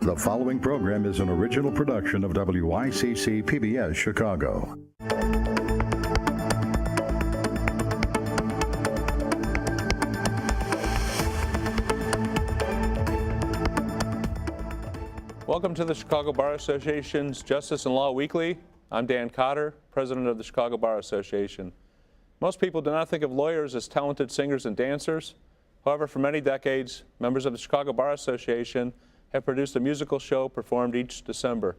The following program is an original production of WYCC PBS Chicago. Welcome to the Chicago Bar Association's Justice and Law Weekly. I'm Dan Cotter, president of the Chicago Bar Association. Most people do not think of lawyers as talented singers and dancers. However, for many decades, members of the Chicago Bar Association have produced a musical show performed each December.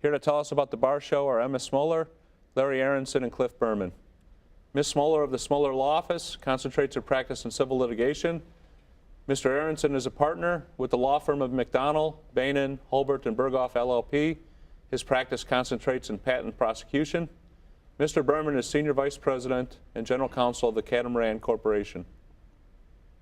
Here to tell us about the bar show are Emma Smoller, Larry Aronson, and Cliff Berman. Ms. Smoller of the Smoller Law Office concentrates her practice in civil litigation. Mr. Aronson is a partner with the law firm of McDonnell, Bainon, Holbert, and Berghoff LLP. His practice concentrates in patent prosecution. Mr. Berman is Senior Vice President and General Counsel of the Catamaran Corporation.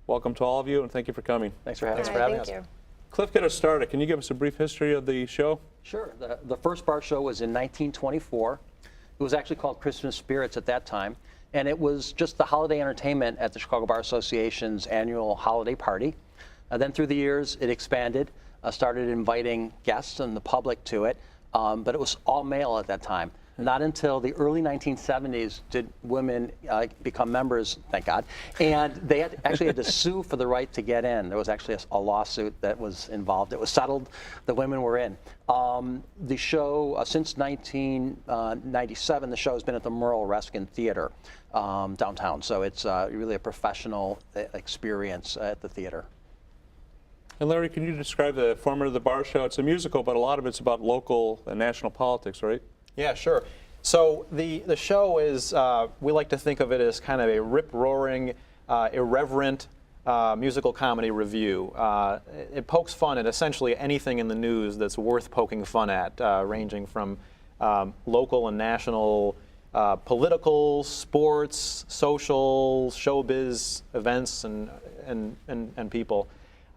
Welcome to all of you, and thank you for coming. Thanks for having us. Thank you. Cliff, get us started. Can you give us a brief history of the show? Sure. The first bar show was in 1924. It was actually called Christmas Spirits at that time, and it was just the holiday entertainment at the Chicago Bar Association's annual holiday party. Then through the years, it expanded, started inviting guests and the public to it, but it was all male at that time. Not until the early 1970s did women become members, thank God, and they actually had to sue for the right to get in. There was actually a lawsuit that was involved. It was settled. The women were in. The show, since 1997, the show has been at the Merle Reskin Theater downtown, so it's really a professional experience at the theater. And Larry, can you describe the format of the bar show? It's a musical, but a lot of it's about local and national politics, right? Yeah, sure. So the show is, we like to think of it as kind of a rip-roaring, irreverent musical comedy review. It pokes fun at essentially anything in the news that's worth poking fun at, ranging from local and national political, sports, social, showbiz events and people.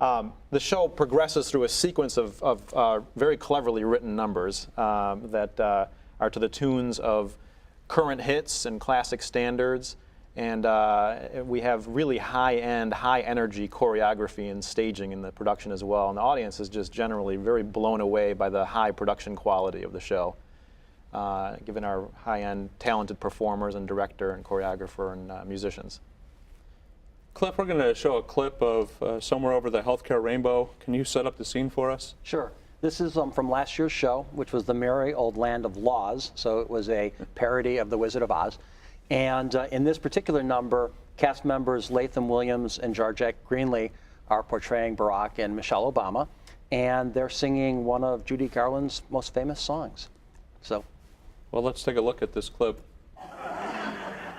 The show progresses through a sequence of very cleverly written numbers that are to the tunes of current hits and classic standards, and we have really high-end, high-energy choreography and staging in the production as well, and the audience is just generally very blown away by the high production quality of the show, given our high-end talented performers and director and choreographer and musicians. Cliff, we're going to show a clip of Somewhere Over the Healthcare Rainbow. Can you set up the scene for us? Sure. This is from last year's show, which was The Merry Old Land of Laws. So it was a parody of The Wizard of Oz. And in this particular number, cast members Latham Williams and Georgette Greenlee are portraying Barack and Michelle Obama. And they're singing one of Judy Garland's most famous songs. So, well, let's take a look at this clip.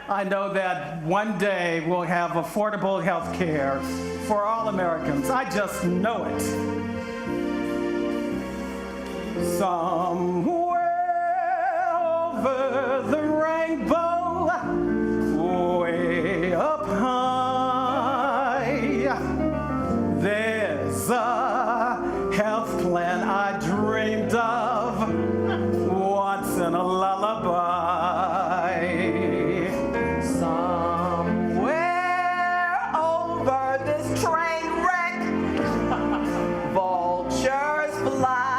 I know that one day we'll have affordable health care for all Americans. I just know it. Somewhere over the rainbow, way up high, there's a health plan I dreamed of once in a lullaby. Somewhere over this train wreck, vultures fly.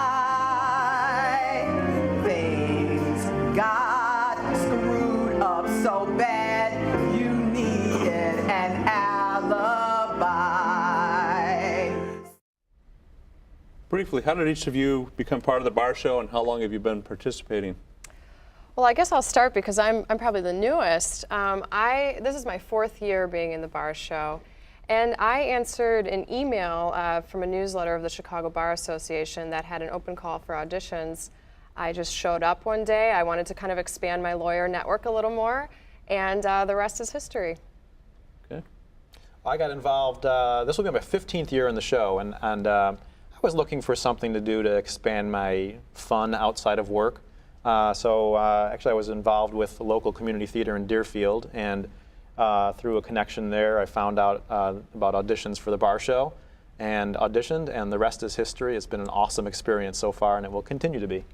Briefly, how did each of you become part of the bar show, and how long have you been participating? Well, I guess I'll start because I'm probably the newest. This is my 4th year being in the bar show, and I answered an email from a newsletter of the Chicago Bar Association that had an open call for auditions. I just showed up one day. I wanted to kind of expand my lawyer network a little more, and the rest is history. Okay. I got involved, this will be my 15th year in the show, and I was looking for something to do to expand my fun outside of work. So actually I was involved with the local community theater in Deerfield, and through a connection there I found out about auditions for the bar show and auditioned, and the rest is history. It's been an awesome experience so far, and it will continue to be.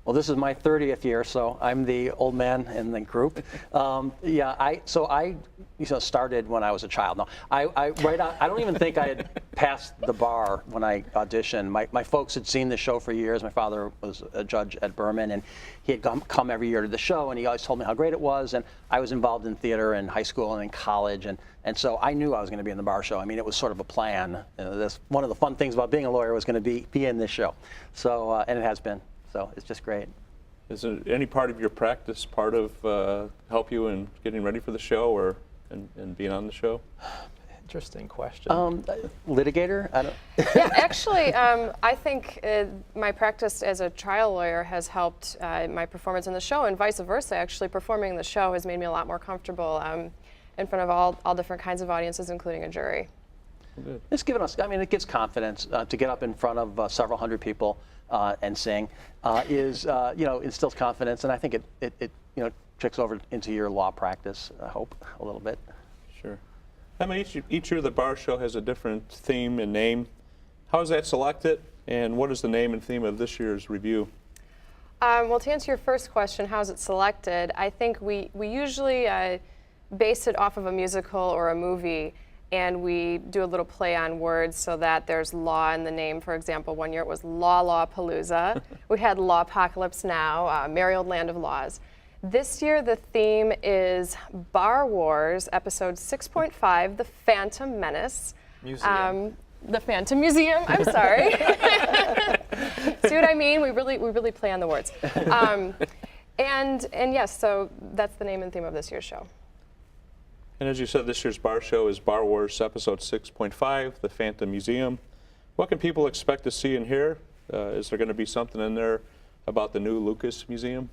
Well, this is my 30th year, so I'm the old man in the group. Yeah, I started when I was a child. No, I don't even think I had passed the bar when I auditioned. My folks had seen the show for years. My father was a judge at Berman, and he had come every year to the show, and he always told me how great it was. And I was involved in theater in high school and in college, and so I knew I was going to be in the bar show. I mean, it was sort of a plan. One of the fun things about being a lawyer was going to be in this show. So, and it has been. So it's just great. Is there any part of your practice part of help you in getting ready for the show or and being on the show? Interesting question. Litigator? I don't. Yeah, actually, I think my practice as a trial lawyer has helped my performance in the show, and vice versa. Actually, performing in the show has made me a lot more comfortable in front of all different kinds of audiences, including a jury. Good. It's given us, I mean, it gives confidence to get up in front of several hundred people and sing instills confidence, and I think it tricks over into your law practice, I hope, a little bit. Sure. I mean, each year the bar show has a different theme and name. How is that selected, and what is the name and theme of this year's review? Well, to answer your first question, how is it selected? I think we usually base it off of a musical or a movie, and we do a little play on words so that there's law in the name. For example, one year it was Lawpalooza. We had Lawpocalypse Now, Merry Old Land of Laws. This year the theme is Bar Wars, episode 6.5, The Phantom Menace. Museum. The Phantom Museum, I'm sorry. See what I mean? We really play on the words. And yes, so that's the name and theme of this year's show. And as you said, this year's bar show is Bar Wars episode 6.5, The Phantom Museum. What can people expect to see and hear? Is there going to be something in there about the new Lucas Museum?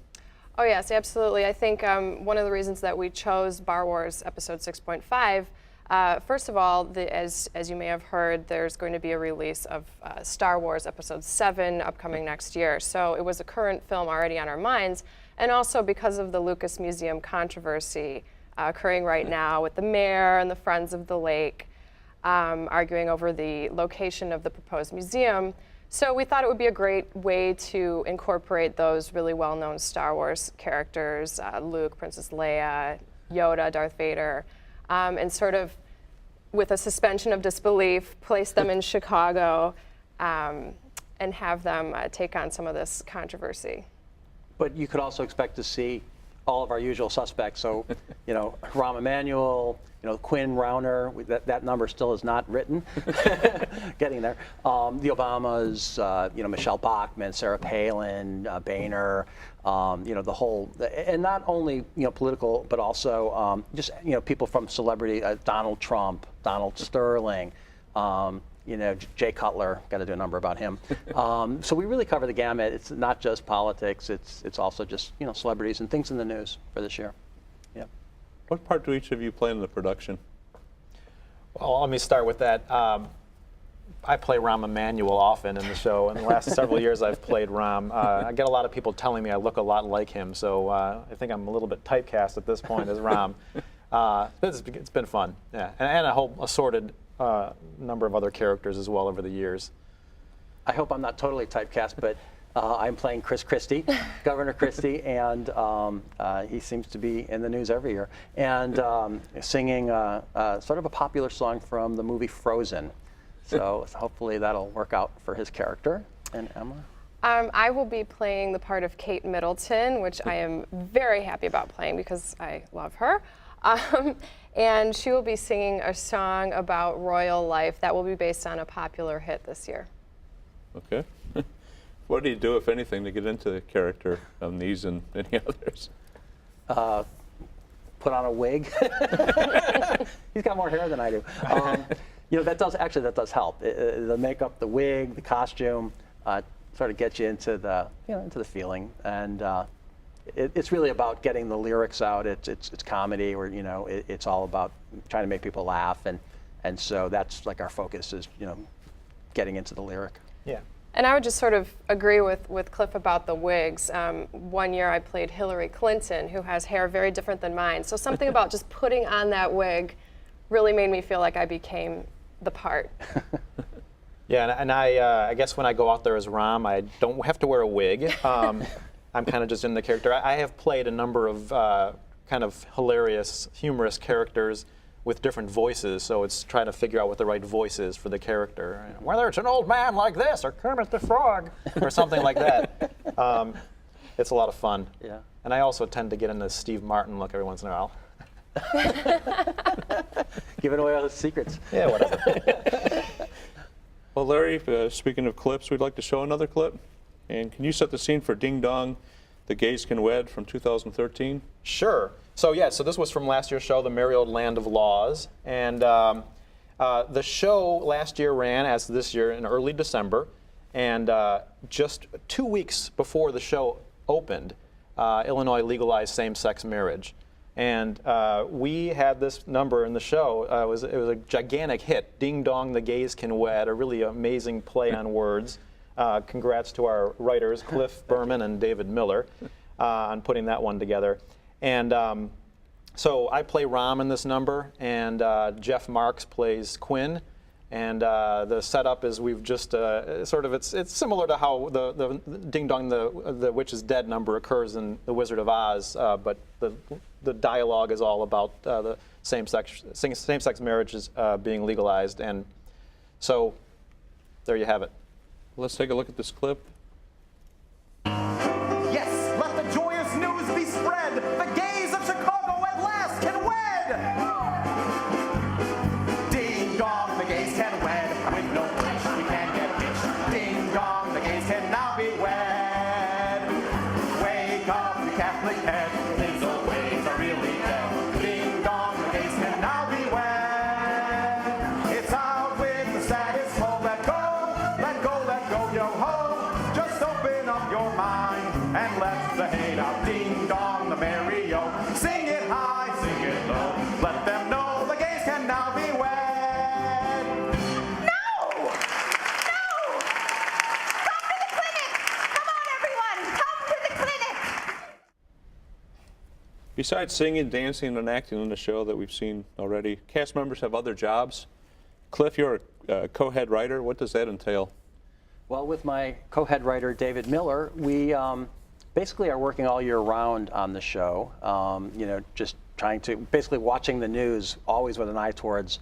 Oh yes, absolutely. I think one of the reasons that we chose Bar Wars episode 6.5, first of all, as you may have heard, there's going to be a release of Star Wars episode 7 upcoming next year. So it was a current film already on our minds, and also because of the Lucas Museum controversy occurring right now with the mayor and the Friends of the Lake arguing over the location of the proposed museum. So we thought it would be a great way to incorporate those really well-known Star Wars characters, Luke, Princess Leia, Yoda, Darth Vader, and sort of with a suspension of disbelief, place them in Chicago and have them take on some of this controversy. But you could also expect to see all of our usual suspects. So, Rahm Emanuel, Quinn Rauner, that number still is not written, getting there. The Obamas, Michelle Bachmann, Sarah Palin, Boehner, the whole, and not only, political, but also just, people from celebrity, Donald Trump, Donald Sterling, Jay Cutler, got to do a number about him. So we really cover the gamut. It's not just politics, it's also just, celebrities and things in the news for this year. Yeah. What part do each of you play in the production? Well, let me start with that. I play Rahm Emanuel often in the show. In the last several years, I've played Rahm. I get a lot of people telling me I look a lot like him, so I think I'm a little bit typecast at this point as Rahm. It's been fun, yeah, and a whole assorted number of other characters as well over the years. I hope I'm not totally typecast, but I'm playing Chris Christie, Governor Christie, and he seems to be in the news every year, and singing sort of a popular song from the movie Frozen. So hopefully that'll work out for his character. And Emma? I will be playing the part of Kate Middleton, which I am very happy about playing because I love her. And she will be singing a song about royal life that will be based on a popular hit this year. Okay. What do you do, if anything, to get into the character of these and any others? Put on a wig. He's got more hair than I do. That does help. The makeup, the wig, the costume, sort of get you into the into the feeling, and it's really about getting the lyrics out. It's comedy, or it's all about trying to make people laugh, and so that's like our focus is getting into the lyric. Yeah. And I would just sort of agree with Cliff about the wigs. One year I played Hillary Clinton, who has hair very different than mine. So something about just putting on that wig really made me feel like I became the part. Yeah, and I guess when I go out there as Rahm, I don't have to wear a wig. I'm kind of just in the character. I have played a number of kind of hilarious, humorous characters with different voices, so it's trying to figure out what the right voice is for the character. Whether it's an old man like this or Kermit the Frog or something like that. It's a lot of fun. Yeah. And I also tend to get in the Steve Martin look every once in a while. Giving away all the secrets. Yeah, whatever. Well, Larry, speaking of clips, we'd like to show another clip. And can you set the scene for Ding Dong, The Gays Can Wed from 2013? Sure. So this was from last year's show, The Merry Old Land of Laws. And the show last year ran, as this year, in early December. And just 2 weeks before the show opened, Illinois legalized same-sex marriage. And we had this number in the show. It was a gigantic hit, Ding Dong, The Gays Can Wed, a really amazing play on words. Congrats to our writers, Cliff Berman and David Miller, on putting that one together. And so I play Rom in this number, and Jeff Marks plays Quinn. And the setup is we've just it's similar to how the Ding Dong, the Witch is Dead number occurs in The Wizard of Oz, but the dialogue is all about the same-sex marriages being legalized. And so there you have it. Let's take a look at this clip. Yes, let the joyous news be spread. The gays of Chicago at last can wed. Ding dong, the gays can wed. With no witch, we can't get rich. Ding dong, the gays can now be wed. Wake up, you Catholic head. These old ways are really dead. Ding dong, the gays can now be wed. It's out with the status quo. Let go, yo ho. Just open up your mind and let the hate out. Ding dong, the merry yo. Sing it high, sing it low. Let them know the gays can now be wed. No! No! Come to the clinic! Come on, everyone! Come to the clinic! Besides singing, dancing, and acting in the show that we've seen already, cast members have other jobs. Cliff, you're a co-head writer. What does that entail? Well, with my co-head writer, David Miller, we basically are working all year round on the show. Just trying to, basically watching the news, always with an eye towards,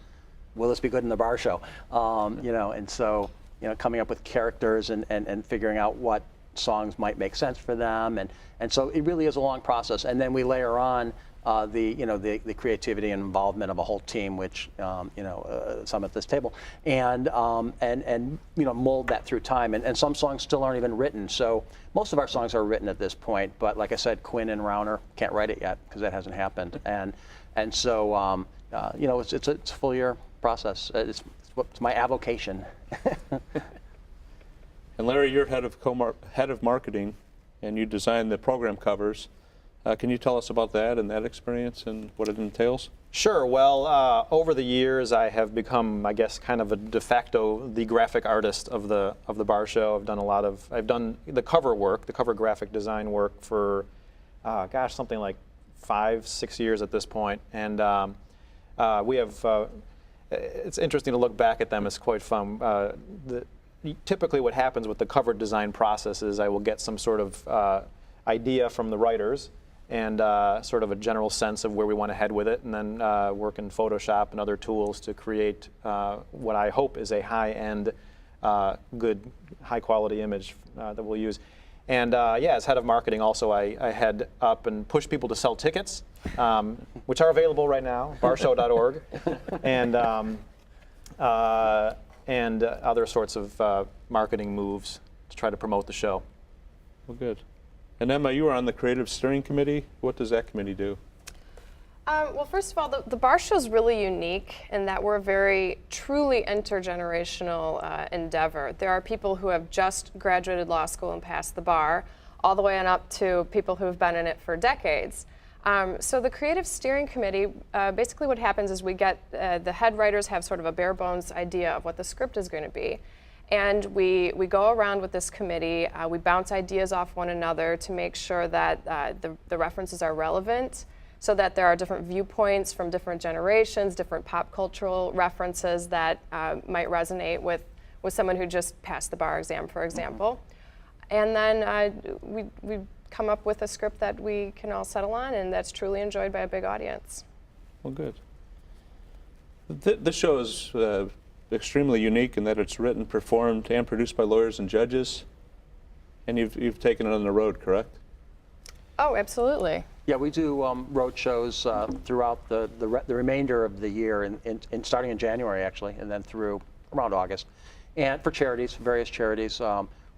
will this be good in the bar show? And so, coming up with characters and figuring out what songs might make sense for them. And so it really is a long process. And then we layer on the creativity and involvement of a whole team, which some at this table, and mold that through time. And some songs still aren't even written. So most of our songs are written at this point. But like I said, Quinn and Rauner can't write it yet because that hasn't happened. And so it's a full year process. It's my avocation. And Larry, you're head of marketing, and you design the program covers. Can you tell us about that and that experience and what it entails? Sure. Well, over the years, I have become, I guess, kind of a de facto the graphic artist of the bar show. I've done the cover work, the cover graphic design work for, something like 5-6 years at this point. And we have. It's interesting to look back at them. It's quite fun. Typically, what happens with the cover design process is I will get some sort of idea from the writers and sort of a general sense of where we want to head with it, and then work in Photoshop and other tools to create what I hope is a high-end, good, high-quality image that we'll use. And as head of marketing also, I head up and push people to sell tickets, which are available right now, barshow.org, and other sorts of marketing moves to try to promote the show. Well, good. And Emma, you are on the Creative Steering Committee. What does that committee do? Well, first of all, the bar show is really unique in that we're a very truly intergenerational endeavor. There are people who have just graduated law school and passed the bar, all the way on up to people who have been in it for decades. So the Creative Steering Committee, basically what happens is we get, the head writers have sort of a bare bones idea of what the script is going to be. And we go around with this committee, we bounce ideas off one another to make sure that the references are relevant, so that there are different viewpoints from different generations, different pop cultural references that might resonate with someone who just passed the bar exam, for example. And then we come up with a script that we can all settle on and that's truly enjoyed by a big audience. Well, good. This show is extremely unique in that it's written, performed, and produced by lawyers and judges. And you've taken it on the road, correct? Oh, absolutely. Yeah, we do road shows throughout the remainder of the year, starting in January actually, and then through around August, and for charities, various charities.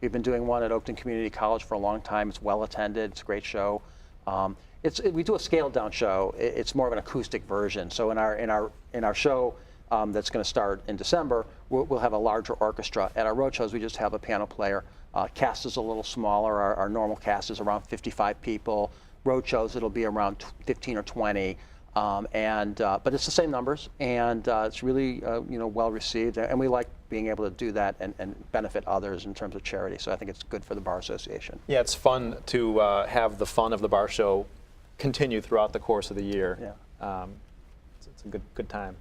We've been doing one at Oakton Community College for a long time. It's well attended. It's a great show. We do a scaled down show. It's more of an acoustic version. So in our show that's going to start in December, we'll have a larger orchestra. At our road shows, we just have a piano player. Cast is a little smaller. Our normal cast is around 55 people. Road shows, it'll be around 15 or 20. But it's the same numbers, and it's really well received, and we like being able to do that and benefit others in terms of charity. So I think it's good for the Bar Association. Yeah, it's fun to have the fun of the bar show continue throughout the course of the year. Yeah. It's a good time.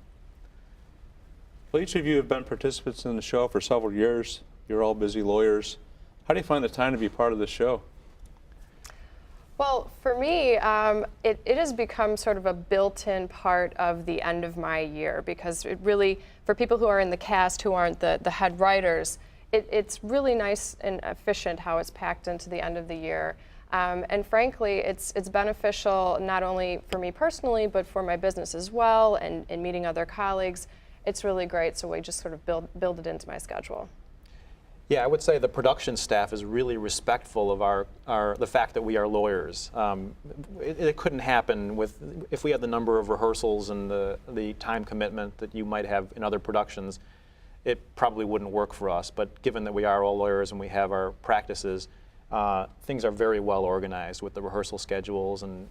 Well, each of you have been participants in the show for several years. You're all busy lawyers. How do you find the time to be part of the show? Well, for me, it has become sort of a built-in part of the end of my year, because it really, for people who are in the cast who aren't the head writers, it's really nice and efficient how it's packed into the end of the year. And frankly, it's beneficial not only for me personally, but for my business as well, and meeting other colleagues. It's really great, so we just sort of build it into my schedule. Yeah, I would say the production staff is really respectful of the fact that we are lawyers. It couldn't happen if we had the number of rehearsals and the time commitment that you might have in other productions. It probably wouldn't work for us. But given that we are all lawyers and we have our practices, things are very well organized with the rehearsal schedules, and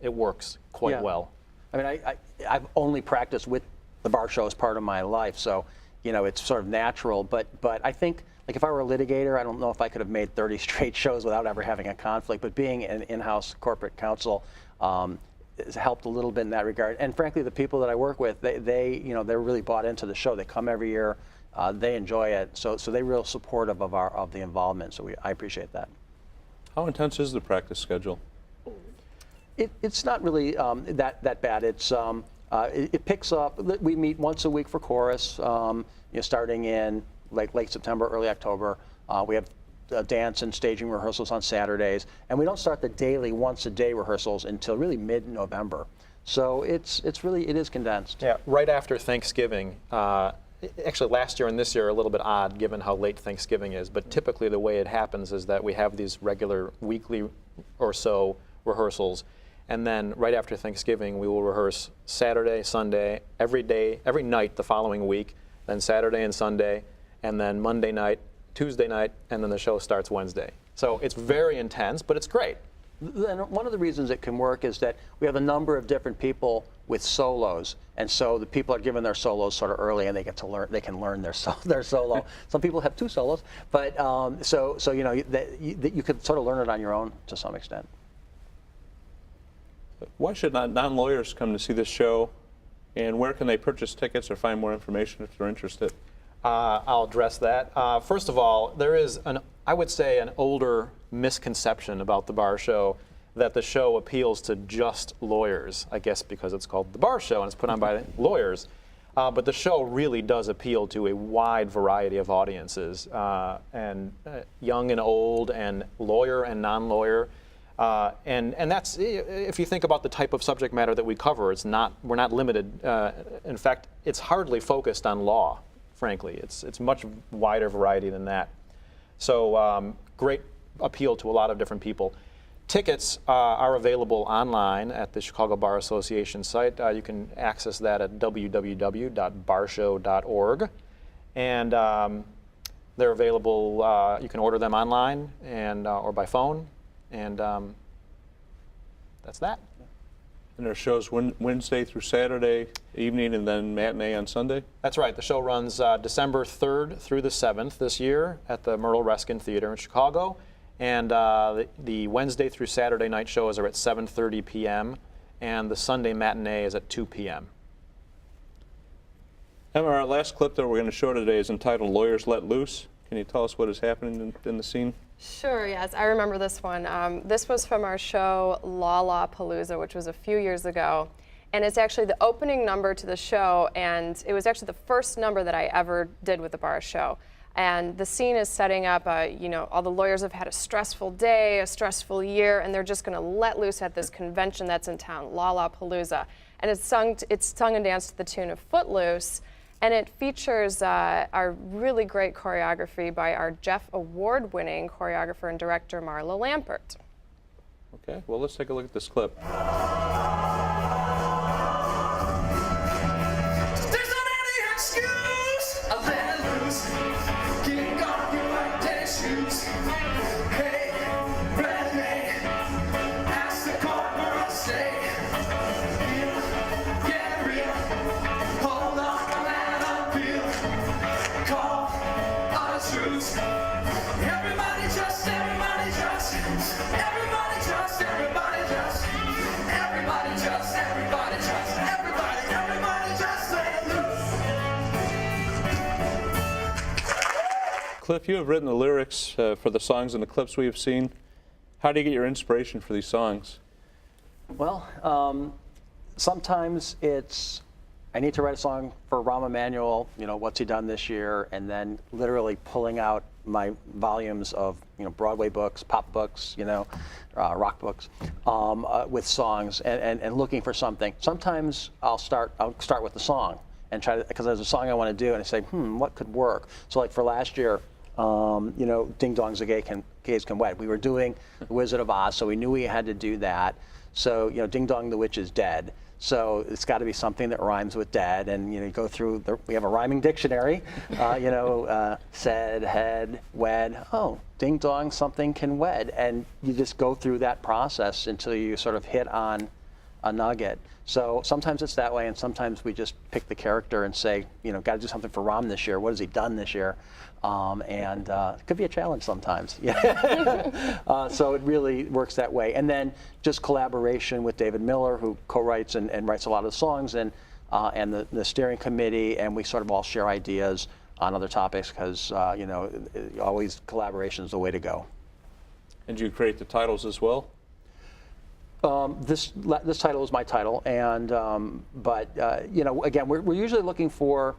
it works quite well. I mean, I've only practiced with the bar show as part of my life, so it's sort of natural. But I think, like, if I were a litigator, I don't know if I could have made 30 straight shows without ever having a conflict. But being an in-house corporate counsel has helped a little bit in that regard. And frankly, the people that I work with, they're really bought into the show. They come every year, they enjoy it, so they're real supportive of the involvement. So I appreciate that. How intense is the practice schedule? It's not really that bad. It picks up. We meet once a week for chorus, starting in late September, early October. We have dance and staging rehearsals on Saturdays, and we don't start the daily once-a-day rehearsals until really mid-November. So it is condensed. Yeah, right after Thanksgiving. Actually, last year and this year are a little bit odd given how late Thanksgiving is, but typically the way it happens is that we have these regular weekly or so rehearsals. And then right after Thanksgiving, we will rehearse Saturday, Sunday, every night the following week, then Saturday and Sunday, and then Monday night, Tuesday night, and then the show starts Wednesday. So it's very intense, but it's great. And one of the reasons it can work is that we have a number of different people with solos, and so the people are given their solos sort of early, and they can learn their solo. Some people have 2 solos, but so you could sort of learn it on your own to some extent. Why should non-lawyers come to see this show, and where can they purchase tickets or find more information if they're interested? I'll address that. First of all, there is I would say an older misconception about the bar show, that the show appeals to just lawyers, I guess because it's called the Bar Show and it's put on by lawyers. But the show really does appeal to a wide variety of audiences, and young and old, and lawyer and non-lawyer. And that's, if you think about the type of subject matter that we cover, we're not limited. In fact, it's hardly focused on law, frankly. It's much wider variety than that. So great appeal to a lot of different people. Tickets are available online at the Chicago Bar Association site. You can access that at www.barshow.org. And they're available, you can order them online or by phone. And that's that. And there are shows Wednesday through Saturday evening and then matinee on Sunday? That's right. The show runs December 3rd through the 7th this year at the Myrtle Reskin Theater in Chicago. And the Wednesday through Saturday night shows are at 7:30 p.m. and the Sunday matinee is at 2 p.m. Emma, our last clip that we're going to show today is entitled Lawyers Let Loose. Can you tell us what is happening in the scene? Sure, yes, I remember this one. This was from our show Lollapalooza, which was a few years ago. And it's actually the opening number to the show, and it was actually the first number that I ever did with the Bar Show. And the scene is setting up, you know, all the lawyers have had a stressful day, a stressful year, and they're just going to let loose at this convention that's in town, Lollapalooza. And it's sung and danced to the tune of Footloose. And it features our really great choreography by our Jeff Award-winning choreographer and director, Marla Lampert. Okay, well, let's take a look at this clip. There's not any excuse. I let it loose. Kick off your white tennis shoes. Hey, Bradley, ask the corporal, say, get real. Hold on, a man on feel. Call honest truths. Everybody just, everybody just, everybody just, everybody just, everybody just, everybody just, everybody just let loose. Cliff, you have written the lyrics for the songs and the clips we have seen. How do you get your inspiration for these songs? Well, sometimes it's, I need to write a song for Rahm Emanuel, you know, what's he done this year, and then literally pulling out my volumes of, you know, Broadway books, pop books, you know, rock books, with songs and looking for something. Sometimes I'll start with the song and try to, because there's a song I want to do, and I say, what could work? So like for last year, you know, Ding Dongs, the Gays Can Wed. We were doing The Wizard of Oz, so we knew we had to do that. So, you know, Ding Dong, the Witch is Dead. So it's got to be something that rhymes with dead, and you know, you go through. We have a rhyming dictionary. You know, said, head, wed. Oh, ding dong, something can wed, and you just go through that process until you sort of hit on a nugget. So sometimes it's that way, and sometimes we just pick the character and say, you know, got to do something for Rahm this year. What has he done this year? And it could be a challenge sometimes. Yeah. So it really works that way. And then just collaboration with David Miller, who co-writes and writes a lot of the songs, and the steering committee, and we sort of all share ideas on other topics because, you know, always collaboration is the way to go. And do you create the titles as well? This title is my title, and but you know, again, we're usually looking for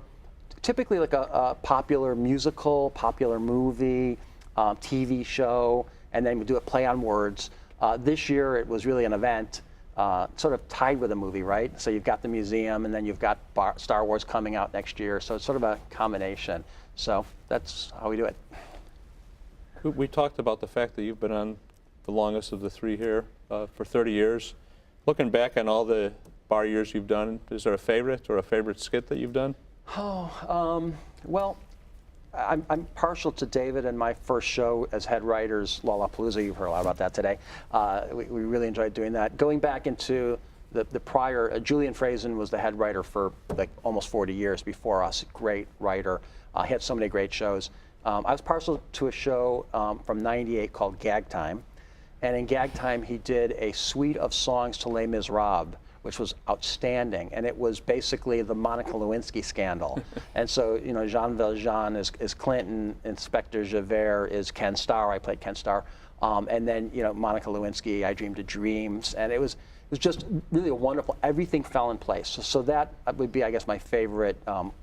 typically like a popular musical, popular movie, TV show, and then we do a play on words. This year it was really an event, sort of tied with a movie, right? So you've got the museum, and then you've got Star Wars coming out next year, so it's sort of a combination. So that's how we do it. We talked about the fact that you've been on the longest of the three here for 30 years. Looking back on all the bar years you've done, is there a favorite or a favorite skit that you've done? Oh, well, I'm partial to David and my first show as head writers, Lollapalooza. You've heard a lot about that today. We really enjoyed doing that. Going back into the prior, Julian Frazen was the head writer for like almost 40 years before us. Great writer. He had so many great shows. I was partial to a show from '98 called Gag Time. And in Gag Time, he did a suite of songs to Les Miserables, which was outstanding. And it was basically the Monica Lewinsky scandal. And so, you know, Jean Valjean is Clinton, Inspector Javert is Ken Starr. I played Ken Starr. And then, you know, Monica Lewinsky, I Dreamed of Dreams. And it was just really a wonderful, everything fell in place. So that would be, I guess, my favorite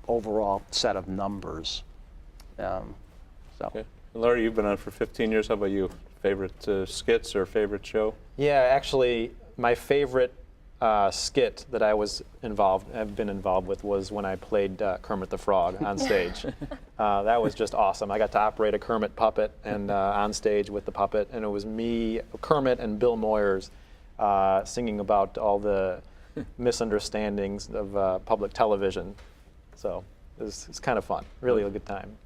overall set of numbers. Okay. Larry, you've been on for 15 years. How about you? Favorite skits or favorite show? Yeah, actually, my favorite skit that I've been involved with was when I played Kermit the Frog on stage. That was just awesome. I got to operate a Kermit puppet and on stage with the puppet, and it was me, Kermit, and Bill Moyers singing about all the misunderstandings of public television. So it's kind of fun. Really a good time.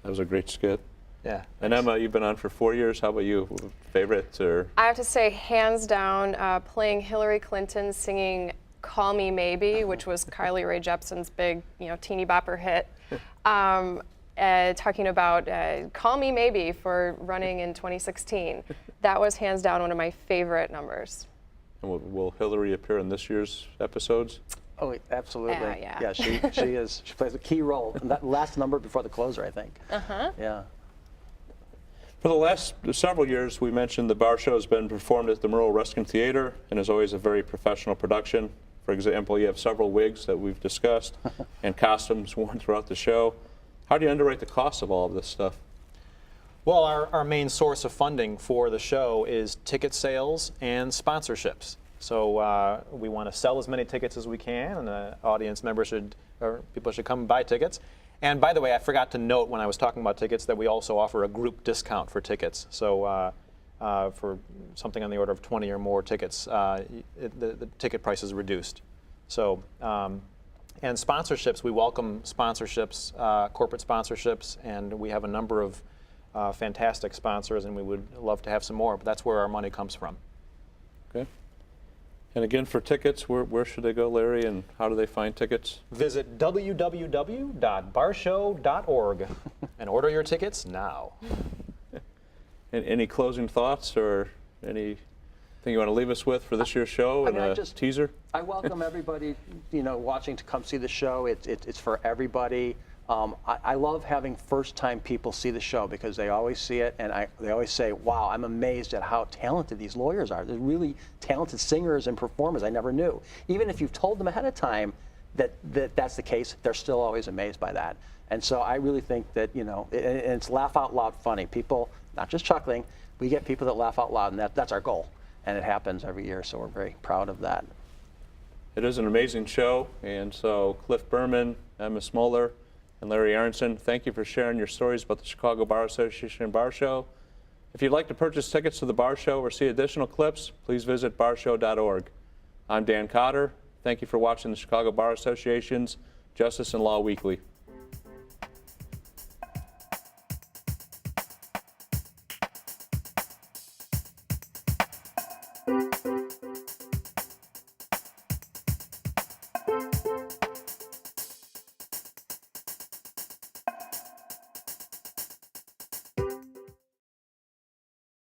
That was a great skit. Yeah. And Emma, you've been on for 4 years. How about you? Favorite or? I have to say, hands down, playing Hillary Clinton singing "Call Me Maybe," which was Carly Rae Jepsen's big, you know, teeny bopper hit. Talking about "Call Me Maybe" for running in 2016. That was hands down one of my favorite numbers. And will Hillary appear in this year's episodes? Oh, absolutely. Yeah. Yeah, she plays a key role. And that last number before the closer, I think. Yeah. For the last several years, we mentioned the Bar Show has been performed at the Merle Ruskin Theater and is always a very professional production. For example, you have several wigs that we've discussed and costumes worn throughout the show. How do you underwrite the cost of all of this stuff? Well, our main source of funding for the show is ticket sales and sponsorships. So we want to sell as many tickets as we can, and the audience members people should come and buy tickets. And by the way, I forgot to note when I was talking about tickets that we also offer a group discount for tickets. So for something on the order of 20 or more tickets, the ticket price is reduced. So, and sponsorships, we welcome sponsorships, corporate sponsorships, and we have a number of fantastic sponsors, and we would love to have some more, but that's where our money comes from. Okay. And again, for tickets, where should they go, Larry, and how do they find tickets? Visit www.barshow.org and order your tickets now. And any closing thoughts or anything you want to leave us with for this year's show and a teaser? I welcome everybody, watching to come see the show. It's for everybody. I love having first-time people see the show because they always see it and they always say, wow, I'm amazed at how talented these lawyers are. They're really talented singers and performers I never knew. Even if you've told them ahead of time that's the case, they're still always amazed by that. And so I really think that, and it's laugh out loud funny. People, not just chuckling, we get people that laugh out loud, and that's our goal. And it happens every year, so we're very proud of that. It is an amazing show, and so Cliff Berman, Emma Smoller, and Larry Aronson, thank you for sharing your stories about the Chicago Bar Association and Bar Show. If you'd like to purchase tickets to the Bar Show or see additional clips, please visit barshow.org. I'm Dan Cotter. Thank you for watching the Chicago Bar Association's Justice and Law Weekly.